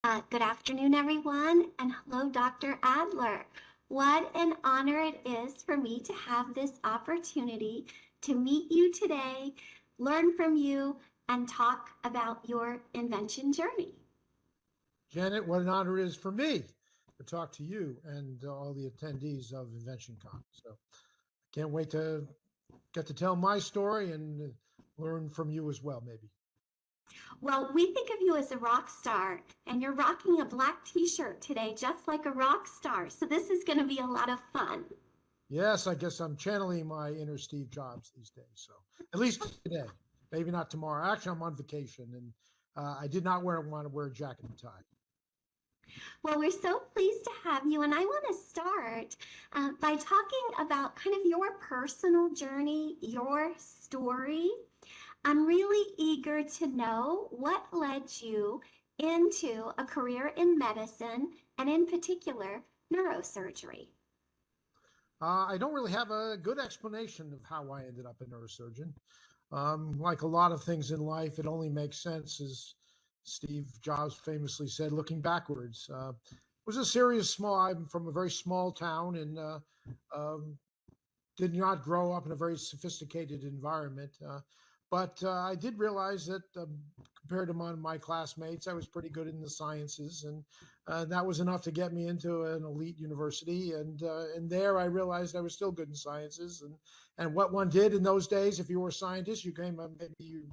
Good afternoon, everyone, and hello, Dr. Adler. What an honor it is for me to have this opportunity to meet you today, learn from you, and talk about your invention journey. Janet, what an honor it is for me to talk to you and all the attendees of Invention-Con. So I can't wait to get to tell my story and learn from you as well, maybe. Well, we think of you as a rock star, and you're rocking a black t-shirt today, just like a rock star. So this is going to be a lot of fun. Yes, I guess I'm channeling my inner Steve Jobs these days. So at least today, maybe not tomorrow. Actually, I'm on vacation and I did not want to wear a jacket and tie. Well, we're so pleased to have you, and I want to start by talking about kind of your personal journey, your story. I'm really eager to know what led you into a career in medicine and, in particular, neurosurgery. I don't really have a good explanation of how I ended up a neurosurgeon. Like a lot of things in life, it only makes sense, as Steve Jobs famously said, looking backwards. It was a serious small, I'm from a very small town and um, did not grow up in a very sophisticated environment. But I did realize that compared to my classmates, I was pretty good in the sciences, and that was enough to get me into an elite university. And there, I realized I was still good in sciences, and what one did in those days, if you were a scientist, maybe you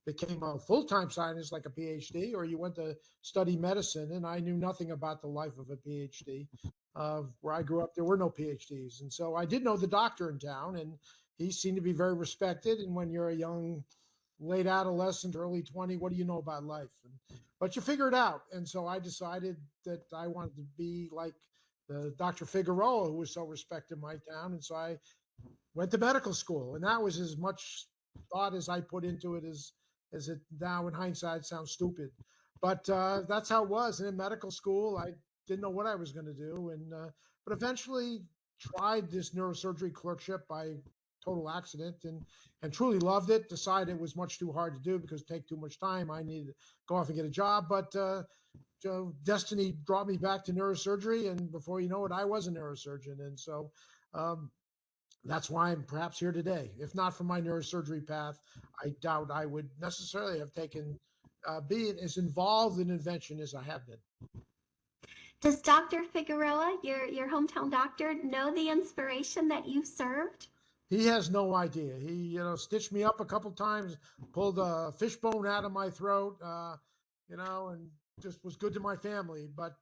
became a full-time scientist like a PhD, or you went to study medicine. And I knew nothing about the life of a PhD. Where I grew up, there were no PhDs, and so I did know the doctor in town, and he seemed to be very respected. And when you're a young, late adolescent, early 20, what do you know about life? But you figure it out. And so I decided that I wanted to be like the Dr. Figueroa, who was so respected in my town. And so I went to medical school, and that was as much thought as I put into it as it now in hindsight sounds stupid. But that's how it was. And in medical school, I didn't know what I was going to do. But eventually tried this neurosurgery clerkship by total accident and truly loved it. Decided it was much too hard to do because it take too much time. I needed to go off and get a job, but destiny brought me back to neurosurgery, and before you know it, I was a neurosurgeon. And so um, that's why I'm perhaps here today. If not for my neurosurgery path, I doubt I would necessarily have taken being as involved in invention as I have been. Does Dr. Figueroa, your hometown doctor, know the inspiration that you served? He has no idea. He, stitched me up a couple times, pulled a fishbone out of my throat, and just was good to my family. But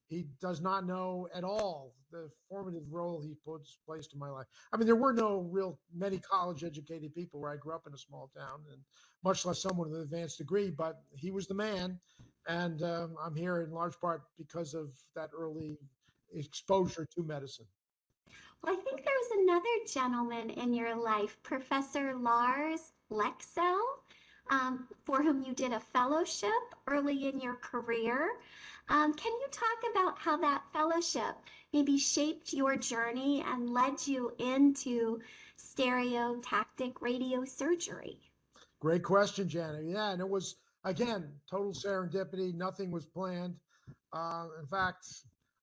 he does not know at all the formative role he placed in my life. I mean, there were no real many college educated people where I grew up in a small town, and much less someone with an advanced degree. But he was the man, and I'm here in large part because of that early exposure to medicine. Well, I think there was another gentleman in your life, Professor Lars Lexell, for whom you did a fellowship early in your career. Can you talk about how that fellowship maybe shaped your journey and led you into stereotactic radiosurgery? Great question, Janet. Yeah, and it was again total serendipity. Nothing was planned. In fact,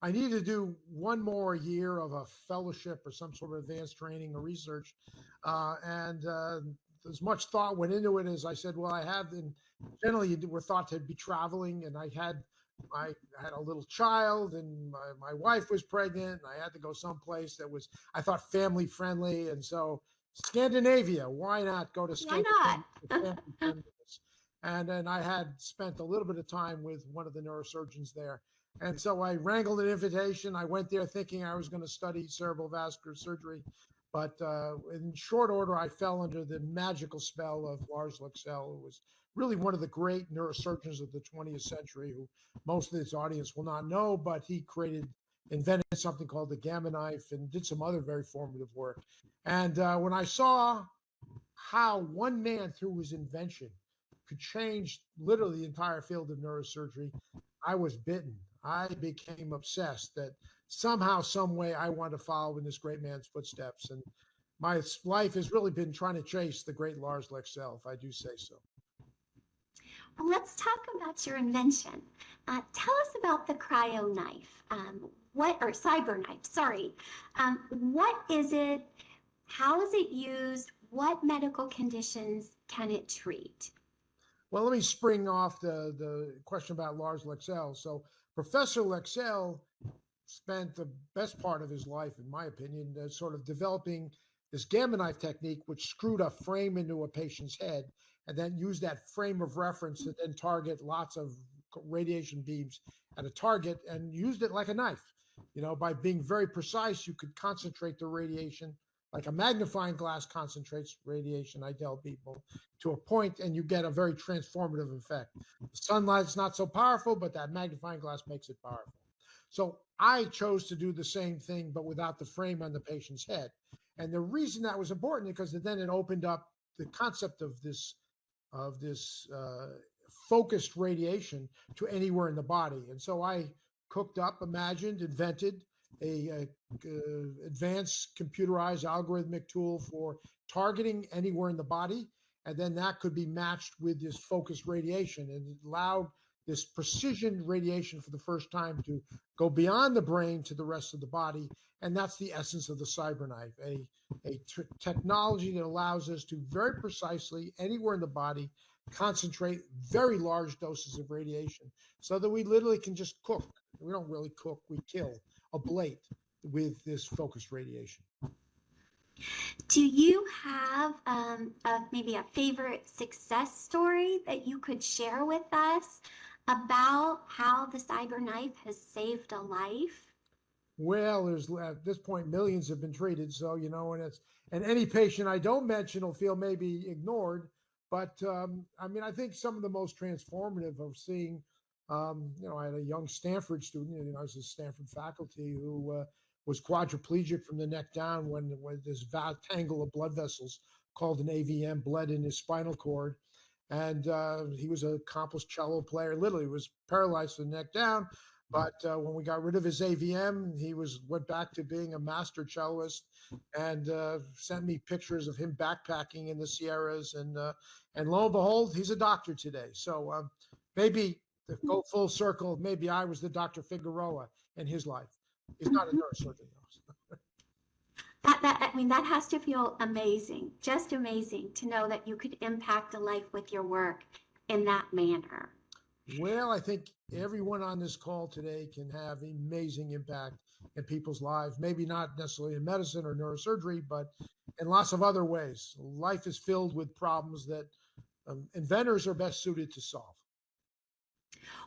I needed to do one more year of a fellowship or some sort of advanced training or research, and as much thought went into it as I said. Well, I have, and generally you were thought to be traveling, and I had a little child, and my wife was pregnant, and I had to go someplace that was, I thought, family friendly. And so Scandinavia, why not go to Why Scandinavia for not? family friendliness? And then I had spent a little bit of time with one of the neurosurgeons there. And so I wrangled an invitation. I went there thinking I was going to study cerebral vascular surgery. But in short order, I fell under the magical spell of Lars Lexell, who was really one of the great neurosurgeons of the 20th century, who most of this audience will not know, but he invented something called the gamma knife and did some other very formative work. And when I saw how one man through his invention could change literally the entire field of neurosurgery, I was bitten. I became obsessed that somehow, some way, I want to follow in this great man's footsteps. And my life has really been trying to chase the great Lars Lexell, if I do say so. Let's talk about your invention. Tell us about the cryo knife. Or CyberKnife, sorry. What is it? How is it used? What medical conditions can it treat? Well, let me spring off the question about Lars Lexell. So Professor Lexell spent the best part of his life, in my opinion, sort of developing this gamma knife technique, which screwed a frame into a patient's head and then used that frame of reference to then target lots of radiation beams at a target and used it like a knife. You know, by being very precise, you could concentrate the radiation like a magnifying glass concentrates radiation, I tell people, to a point, and you get a very transformative effect. The sunlight's not so powerful, but that magnifying glass makes it powerful. So I chose to do the same thing, but without the frame on the patient's head. And the reason that was important because then it opened up the concept of this focused radiation to anywhere in the body. And so I cooked up, imagined, invented a advanced computerized algorithmic tool for targeting anywhere in the body. And then that could be matched with this focused radiation, and it allowed this precision radiation for the first time to go beyond the brain to the rest of the body. And that's the essence of the CyberKnife, a technology that allows us to very precisely, anywhere in the body, concentrate very large doses of radiation so that we literally can just cook. We don't really cook, we kill, ablate with this focused radiation. Do you have maybe a favorite success story that you could share with us about how the CyberKnife has saved a life? Well, there's at this point millions have been treated, so you know, and any patient I don't mention will feel maybe ignored. But I mean, I think some of the most transformative of seeing, you know, I had a young Stanford student, you know, I was a Stanford faculty who was quadriplegic from the neck down when this tangle of blood vessels called an AVM bled in his spinal cord. And he was an accomplished cello player, literally was paralyzed from the neck down. But when we got rid of his AVM, he went back to being a master celloist, and sent me pictures of him backpacking in the Sierras, and lo and behold, he's a doctor today. So maybe to go full circle, maybe I was the Dr. Figueroa in his life. He's not a Mhm. neurosurgeon though. I mean, that has to feel amazing, just amazing to know that you could impact a life with your work in that manner. Well, I think everyone on this call today can have amazing impact in people's lives. Maybe not necessarily in medicine or neurosurgery, but in lots of other ways. Life is filled with problems that inventors are best suited to solve.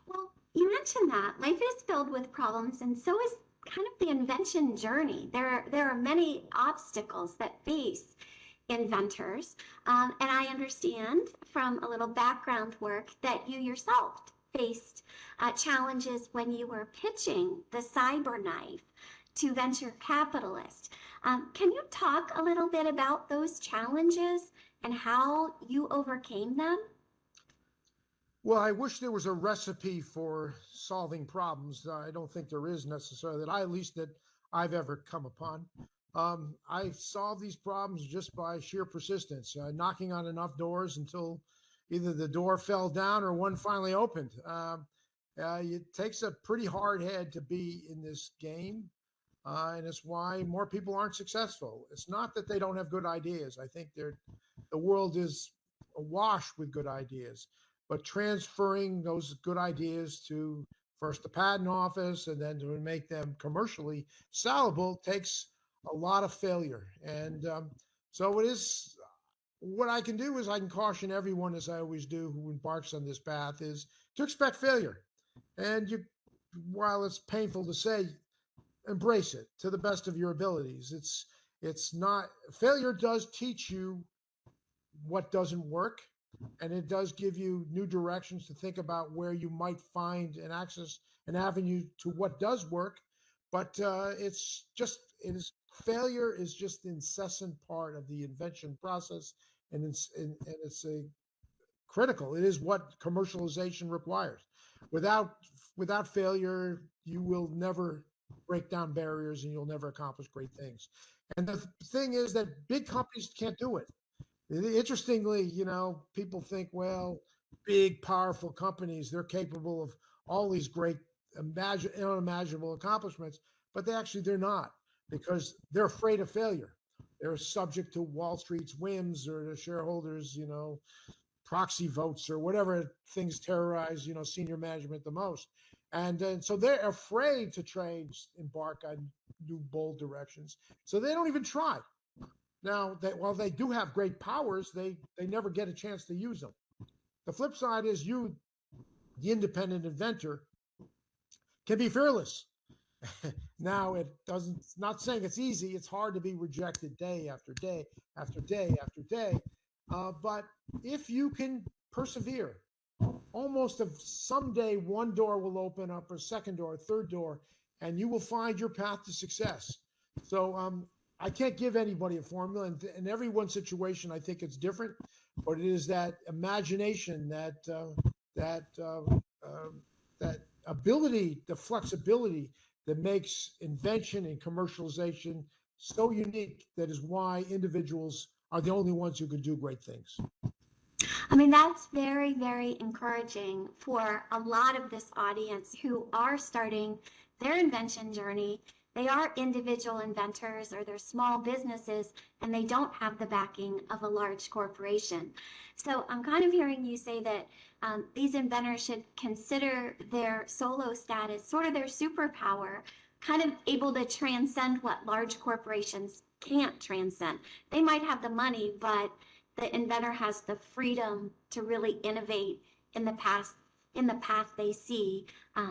Well, you mentioned that life is filled with problems, and so is kind of the invention journey. There are many obstacles that face inventors, and I understand from a little background work that you yourself faced challenges when you were pitching the CyberKnife to venture capitalists. Can you talk a little bit about those challenges and how you overcame them? Well, I wish there was a recipe for solving problems. I don't think there is necessarily that at least that I've ever come upon. I solve these problems just by sheer persistence, knocking on enough doors until either the door fell down or one finally opened. It takes a pretty hard head to be in this game, and it's why more people aren't successful. It's not that they don't have good ideas. I think the world is awash with good ideas, but transferring those good ideas to first the patent office and then to make them commercially sellable takes a lot of failure. And so it is what I can do is I can caution everyone, as I always do, who embarks on this path, is to expect failure. And you, while it's painful to say, embrace it to the best of your abilities. It's not failure does teach you what doesn't work, and it does give you new directions to think about where you might find an avenue to what does work. But it's just it is failure is just the incessant part of the invention process, and it's a critical. It is what commercialization requires. Without without failure, you will never break down barriers, and you'll never accomplish great things. And the thing is that big companies can't do it. Interestingly, you know, people think, well, big, powerful companies. They're capable of all these great, unimaginable accomplishments, but they're not, because they're afraid of failure. They're subject to Wall Street's whims or the shareholders, proxy votes or whatever things terrorize, senior management the most. And so they're afraid to embark on new bold directions. So they don't even try. Now, while they do have great powers, they never get a chance to use them. The flip side is you, the independent inventor, can be fearless. Now, it's not saying it's easy. It's hard to be rejected day after day after day after day. But if you can persevere, almost of someday one door will open up, a second door, a third door, and you will find your path to success. So I can't give anybody a formula, and in every one situation, I think it's different. But it is that imagination, that ability, the flexibility that makes invention and commercialization so unique. That is why individuals are the only ones who can do great things. I mean, that's very, very encouraging for a lot of this audience who are starting their invention journey. They are individual inventors or they're small businesses and they don't have the backing of a large corporation. So I'm kind of hearing you say that these inventors should consider their solo status sort of their superpower, kind of able to transcend what large corporations can't transcend. They might have the money, but the inventor has the freedom to really innovate in the path they see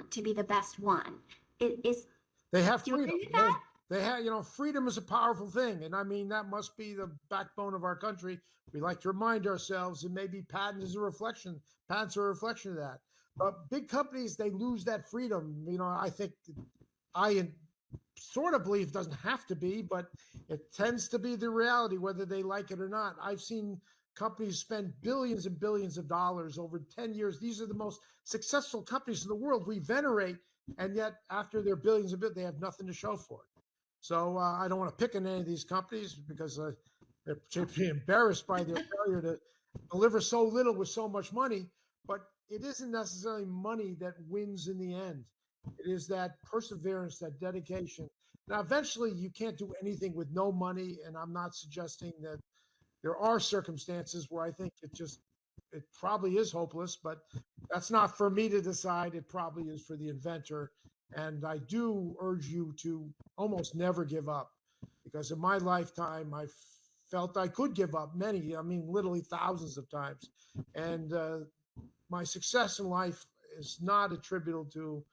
to be the best one. They have Do you freedom. agree with that? They have, freedom is a powerful thing. And I mean, that must be the backbone of our country. We like to remind ourselves, and maybe patents are a reflection of that. But big companies, they lose that freedom. I think I sort of believe it doesn't have to be, but it tends to be the reality, whether they like it or not. I've seen companies spend billions and billions of dollars over 10 years. These are the most successful companies in the world we venerate, and yet after their billions of it, they have nothing to show for it. So I don't want to pick on any of these companies because they're particularly embarrassed by their failure to deliver so little with so much money. But it isn't necessarily money that wins in the end. It is that perseverance, that dedication. Now, eventually, you can't do anything with no money, and I'm not suggesting that there are circumstances where I think it probably is hopeless, but that's not for me to decide. It probably is for the inventor. And I do urge you to almost never give up, because in my lifetime, I felt I could give up many, I mean, literally thousands of times. And my success in life is not attributable to,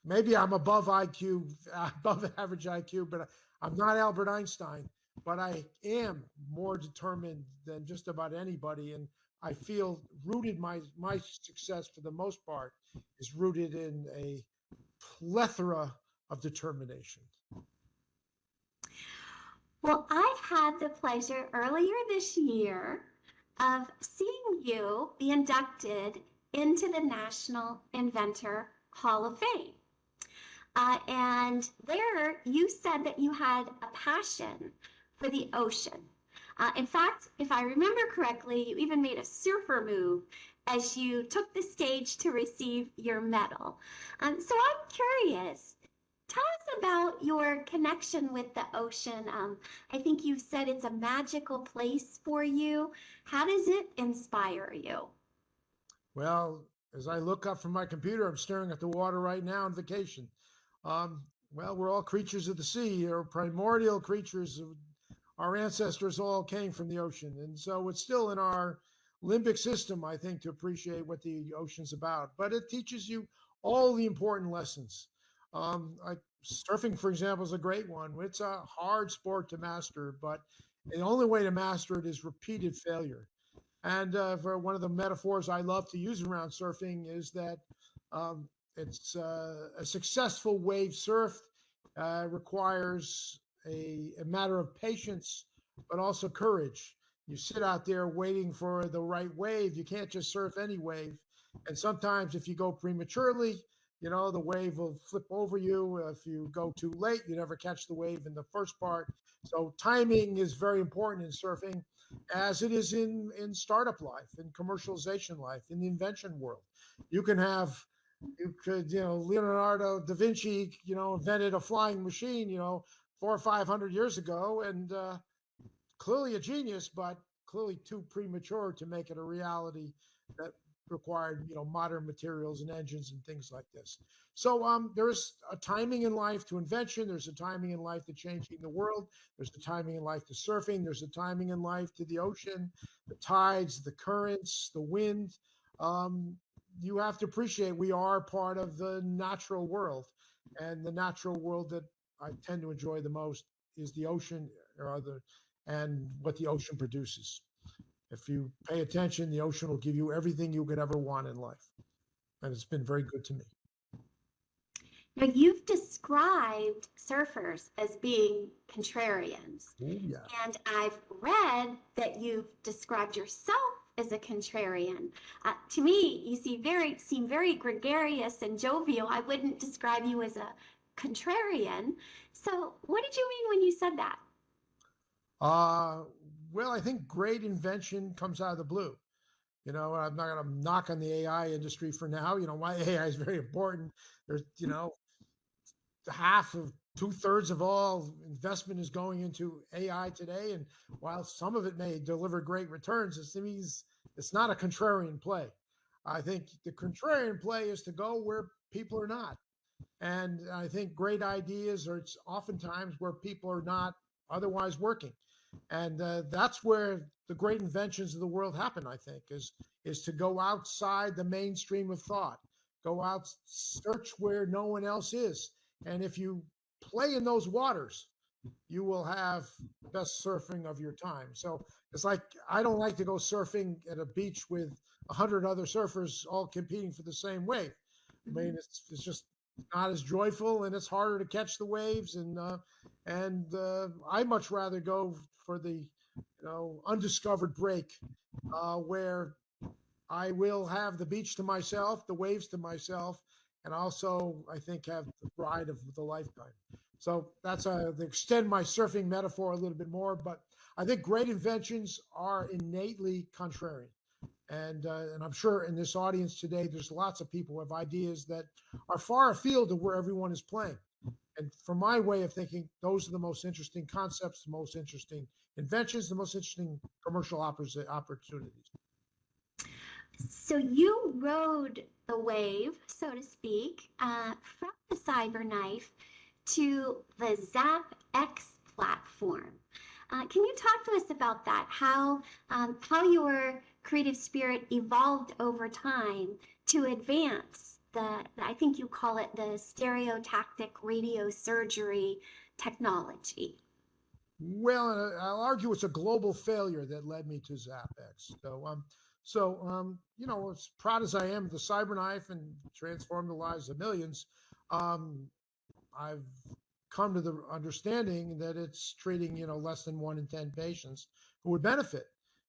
maybe I'm above IQ, above average IQ, but I'm not Albert Einstein. But I am more determined than just about anybody, and I feel rooted. My success, for the most part, is rooted in a plethora of determination. Well, I had the pleasure earlier this year of seeing you be inducted into the National Inventor Hall of Fame. And there you said that you had a passion for the ocean. In fact, if I remember correctly, you even made a surfer move as you took the stage to receive your medal. So I'm curious, tell us about your connection with the ocean. I think you said it's a magical place for you. How does it inspire you? Well, as I look up from my computer, I'm staring at the water right now on vacation. Um, well, we're all creatures of the sea, or primordial creatures. Our ancestors all came from the ocean. And so it's still in our limbic system, I think, to appreciate what the ocean's about. But it teaches you all the important lessons. Like surfing, for example, is a great one. It's a hard sport to master, but the only way to master it is repeated failure. And for one of the metaphors I love to use around surfing is that um, it's a successful wave surf requires a matter of patience, but also courage. You sit out there waiting for the right wave. You can't just surf any wave. And sometimes if you go prematurely, the wave will flip over you. If you go too late, you never catch the wave in the first part. So timing is very important in surfing, as it is in startup life, in commercialization life, in the invention world. You can have you could, Leonardo da Vinci, invented a flying machine, 400 or 500 years ago, and clearly a genius, but clearly too premature to make it a reality that required, modern materials and engines and things like this. So there is a timing in life to invention. There's a timing in life to changing the world. There's a timing in life to surfing. There's a timing in life to the ocean, the tides, the currents, the wind. Um, you have to appreciate we are part of the natural world, and the natural world that I tend to enjoy the most is the ocean, or the and what the ocean produces. If you pay attention, the ocean will give you everything you could ever want in life. And it's been very good to me. Now, you've described surfers as being contrarians, Oh, yeah. and I've read that you've described yourself as a contrarian. To me, you seem very gregarious and jovial. I wouldn't describe you as a contrarian. So, what did you mean when you said that? Uh, well, I think great invention comes out of the blue. I'm not going to knock on the AI industry for now. Why AI is very important. There's, half of 2/3 of all investment is going into AI today. And while some of it may deliver great returns, it means it's not a contrarian play. I think the contrarian play is to go where people are not. And I think great ideas are oftentimes where people are not otherwise working. And that's where the great inventions of the world happen, I think, is to go outside the mainstream of thought, go out, search where no one else is. And if you play in those waters, you will have the best surfing of your time. So it's like I don't like to go surfing at a beach with 100 other surfers all competing for the same wave. I mean, it's just not as joyful, and it's harder to catch the waves. And I much rather go for the undiscovered break, where I will have the beach to myself, the waves to myself, and also I think have the ride of the lifetime. So that's to extend my surfing metaphor a little bit more. But I think great inventions are innately contrarian. And I'm sure in this audience today, there's lots of people who have ideas that are far afield of where everyone is playing. And from my way of thinking, those are the most interesting concepts, the most interesting inventions, the most interesting commercial opportunities. So you rode the wave, so to speak, from the CyberKnife to the Zap X platform. Can you talk to us about that? How your creative spirit evolved over time to advance I think you call it the stereotactic radiosurgery technology. Well, I'll argue it's a global failure that led me to ZapX. As proud as I am of the CyberKnife and transformed the lives of millions, um, I've come to the understanding that it's treating, less than 1 in 10 patients who would benefit.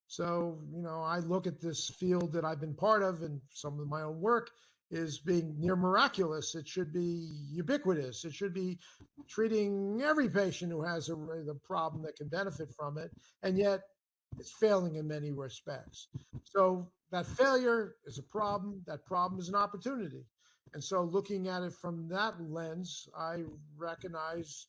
So, I look at this field that I've been part of and some of my own work is being near miraculous. It should be ubiquitous. It should be treating every patient who has the problem that can benefit from it. And yet it's failing in many respects. So that failure is a problem. That problem is an opportunity. And so looking at it from that lens, I recognize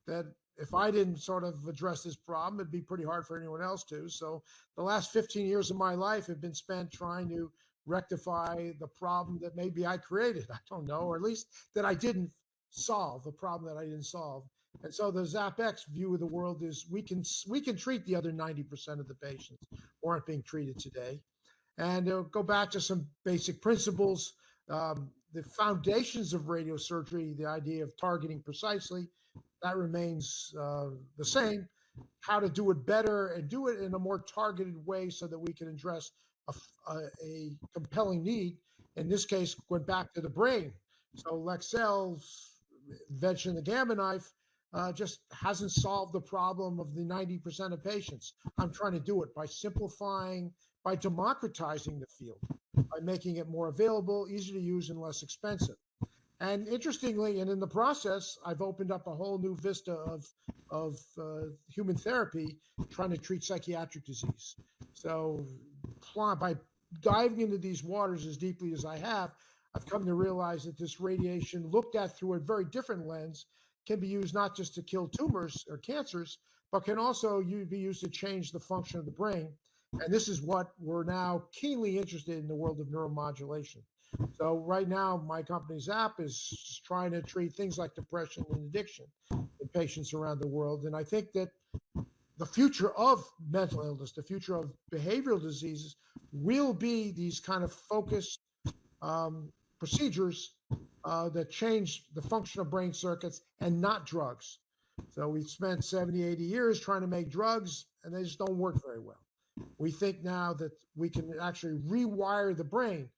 that if I didn't sort of address this problem, it'd be pretty hard for anyone else to. So the last 15 years of my life have been spent trying to rectify the problem that maybe I created. I don't know, or at least that I didn't solve, the problem that I didn't solve. And so the ZapX view of the world is we can treat the other 90% of the patients who aren't being treated today. And go back to some basic principles. The foundations of radiosurgery, the idea of targeting precisely, that remains the same. How to do it better and do it in a more targeted way so that we can address a compelling need. In this case, went back to the brain. So Lexell's invention, the gamma knife, just hasn't solved the problem of the 90% of patients. I'm trying to do it by simplifying, by democratizing the field, by making it more available, easier to use, and less expensive. And interestingly, and in the process, I've opened up a whole new vista of human therapy trying to treat psychiatric disease. So by diving into these waters as deeply as I have, I've come to realize that this radiation, looked at through a very different lens, can be used not just to kill tumors or cancers, but can also be used to change the function of the brain. And this is what we're now keenly interested in the world of neuromodulation. So right now, my company's app is trying to treat things like depression and addiction in patients around the world. And I think that the future of mental illness, the future of behavioral diseases, will be these kind of focused procedures that change the function of brain circuits and not drugs. So we've spent 70, 80 years trying to make drugs, and they just don't work very well. We think now that we can actually rewire the brain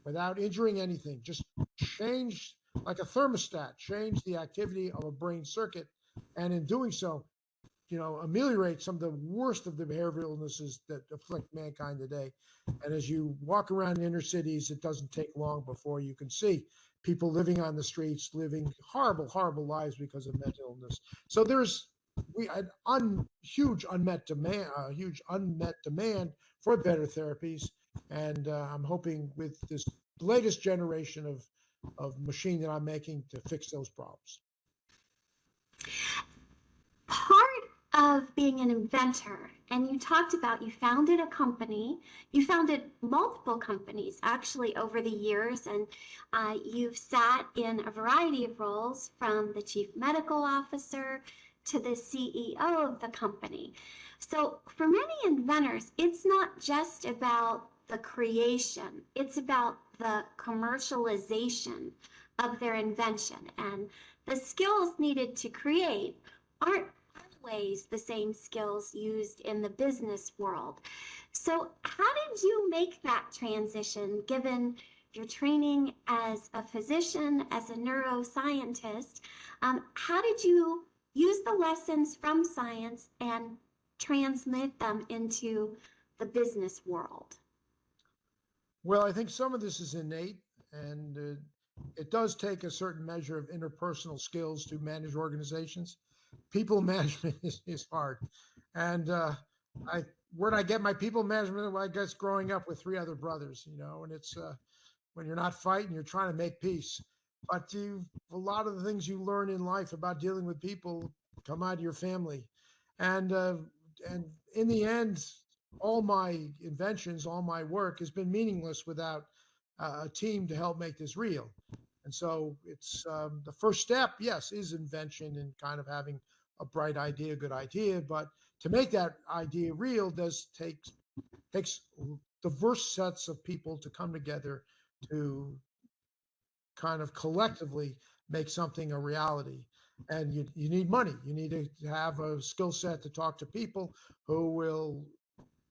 without injuring anything, just change, like a thermostat, change the activity of a brain circuit, and in doing so, ameliorate some of the worst of the behavioral illnesses that afflict mankind today. And as you walk around inner cities, it doesn't take long before you can see people living on the streets, living horrible, horrible lives because of mental illness. So there's huge unmet demand for better therapies. And I'm hoping with this latest generation of machine that I'm making to fix those problems. Part of being an inventor, and you talked about you founded a company, you founded multiple companies actually over the years, and you've sat in a variety of roles from the chief medical officer to the CEO of the company. So for many inventors, it's not just about the creation, it's about the commercialization of their invention, and the skills needed to create aren't always the same skills used in the business world. So how did you make that transition, given your training as a physician, as a neuroscientist? How did you use the lessons from science and transmit them into the business world? Well, I think some of this is innate, and it does take a certain measure of interpersonal skills to manage organizations. People management is hard, and I where did I get my people management? Well, I guess growing up with three other brothers, and it's when you're not fighting, you're trying to make peace. But a lot of the things you learn in life about dealing with people come out of your family, and in the end, all my inventions, all my work has been meaningless without a team to help make this real. And so it's the first step, yes, is invention and kind of having a bright idea, good idea. But to make that idea real takes diverse sets of people to come together to kind of collectively make something a reality. And you need money. You need to have a skill set to talk to people who will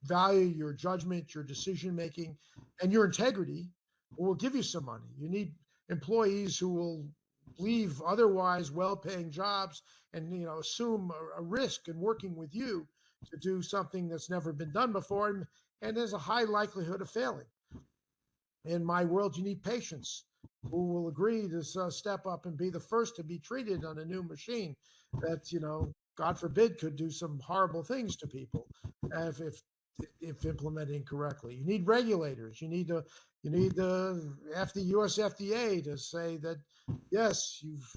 value your judgment, your decision making, and your integrity, who will give you some money. You need employees who will leave otherwise well-paying jobs and assume a risk in working with you to do something that's never been done before, and there's a high likelihood of failing. In my world, you need patients who will agree to step up and be the first to be treated on a new machine that, God forbid, could do some horrible things to people if implemented incorrectly. You need regulators. You need the US FDA to say that yes, you've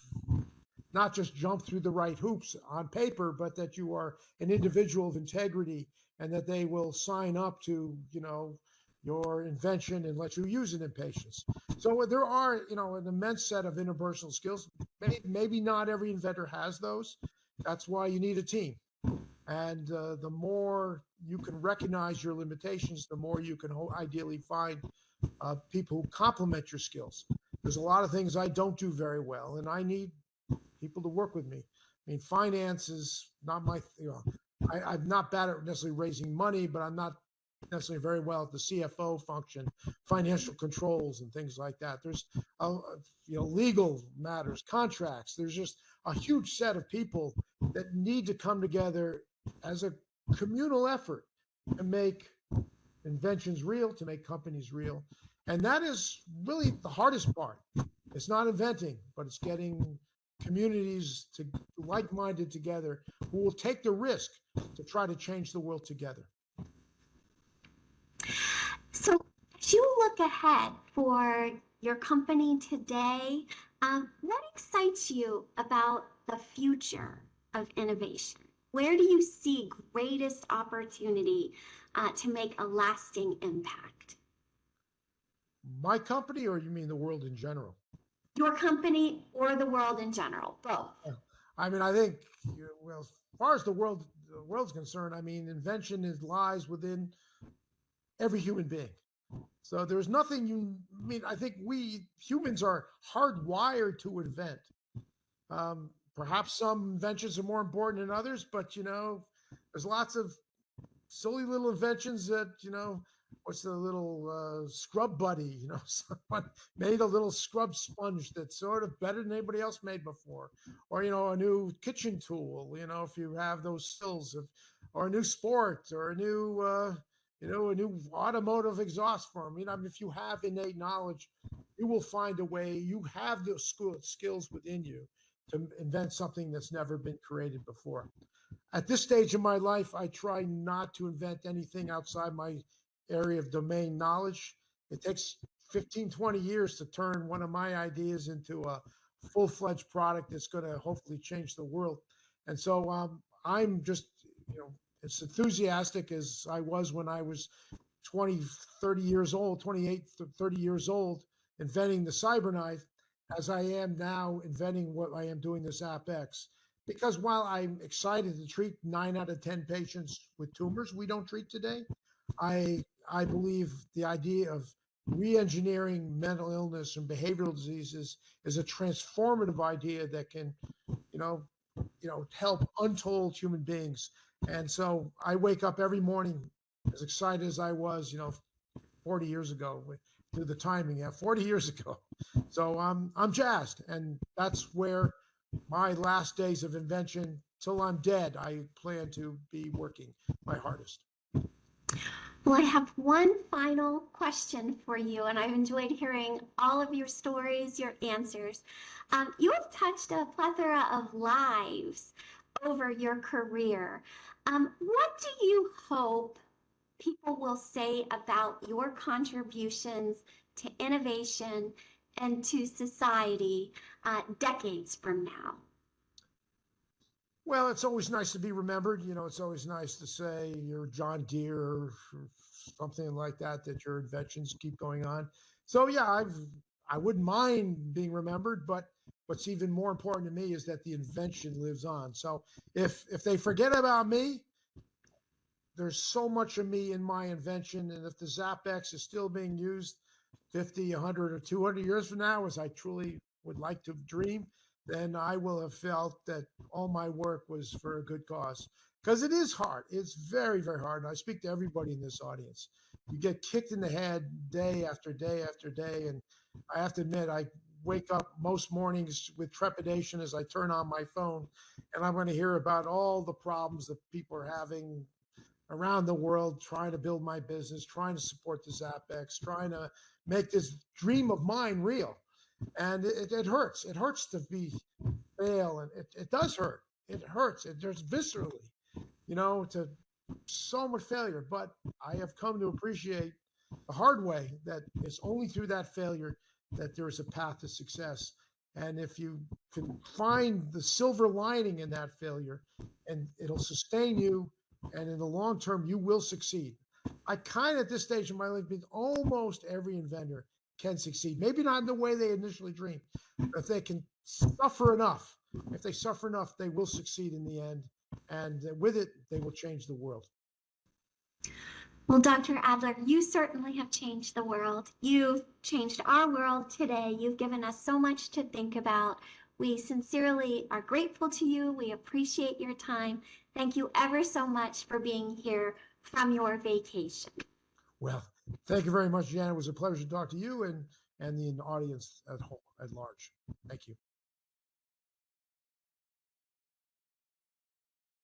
not just jumped through the right hoops on paper, but that you are an individual of integrity, and that they will sign up to your invention and let you use it in patients. So there are an immense set of interpersonal skills. Maybe not every inventor has those. That's why you need a team. And the more you can recognize your limitations, the more you can ideally find people who complement your skills. There's a lot of things I don't do very well, and I need people to work with me. I mean, finance is not my, I'm not bad at necessarily raising money, but I'm not necessarily very well at the CFO function, financial controls and things like that. There's, legal matters, contracts. There's just a huge set of people that need to come together as a communal effort to make inventions real, to make companies real. And that is really the hardest part. It's not inventing, but it's getting communities to like-minded together who will take the risk to try to change the world together. So, as you look ahead for your company today, what excites you about the future of innovation? Where do you see greatest opportunity to make a lasting impact? My company, or you mean the world in general? Your company or the world in general, both. I mean, I think, well, as far as the world's concerned, I mean, invention lies within every human being. So there's nothing I mean, I think we humans are hardwired to invent. Perhaps some inventions are more important than others, but there's lots of silly little inventions that, what's the little scrub buddy, someone made a little scrub sponge that's sort of better than anybody else made before, or a new kitchen tool, if you have those skills of, or a new sport, or a new automotive exhaust form. I mean, if you have innate knowledge, you will find a way. You have those skills within you to invent something that's never been created before. At this stage of my life, I try not to invent anything outside my area of domain knowledge. It takes 15, 20 years to turn one of my ideas into a full-fledged product that's going to hopefully change the world. And so I'm just, as enthusiastic as I was when I was 20, 30 years old, 28, 30 years old, inventing the CyberKnife, as I am now inventing what I am doing this AppX. Because while I'm excited to treat 9 out of 10 patients with tumors we don't treat today, I believe the idea of re-engineering mental illness and behavioral diseases is a transformative idea that can, help untold human beings. And so I wake up every morning as excited as I was, 40 years ago, through the timing, 40 years ago. So I'm jazzed, and that's where my last days of invention till I'm dead, I plan to be working my hardest. Well, I have one final question for you, and I've enjoyed hearing all of your stories, your answers. You have touched a plethora of lives over your career. What do you hope people will say about your contributions to innovation and to society decades from now? Well, it's always nice to be remembered. It's always nice to say you're John Deere or something like that, that your inventions keep going on. So yeah, I wouldn't mind being remembered, but what's even more important to me is that the invention lives on. So if they forget about me, there's so much of me in my invention, and if the ZapX is still being used 50, 100, or 200 years from now, as I truly would like to dream, then I will have felt that all my work was for a good cause. Because it is hard. It's very, very hard. And I speak to everybody in this audience. You get kicked in the head day after day after day. And I have to admit, I wake up most mornings with trepidation as I turn on my phone, and I'm going to hear about all the problems that people are having around the world, trying to build my business, trying to support this AppX, trying to make this dream of mine real. And it hurts. It hurts to fail, and it does hurt. It hurts. It just viscerally, to so much failure. But I have come to appreciate the hard way that it's only through that failure that there is a path to success. And if you can find the silver lining in that failure, and it'll sustain you, and in the long term, you will succeed. I kind of, at this stage of my life, think almost every inventor can succeed. Maybe not in the way they initially dreamed, but if they can suffer enough, they will succeed in the end. And with it, they will change the world. Well, Dr. Adler, you certainly have changed the world. You've changed our world today. You've given us so much to think about. We sincerely are grateful to you. We appreciate your time. Thank you ever so much for being here from your vacation. Well, thank you very much, Janet. It was a pleasure to talk to you and the audience at large. Thank you.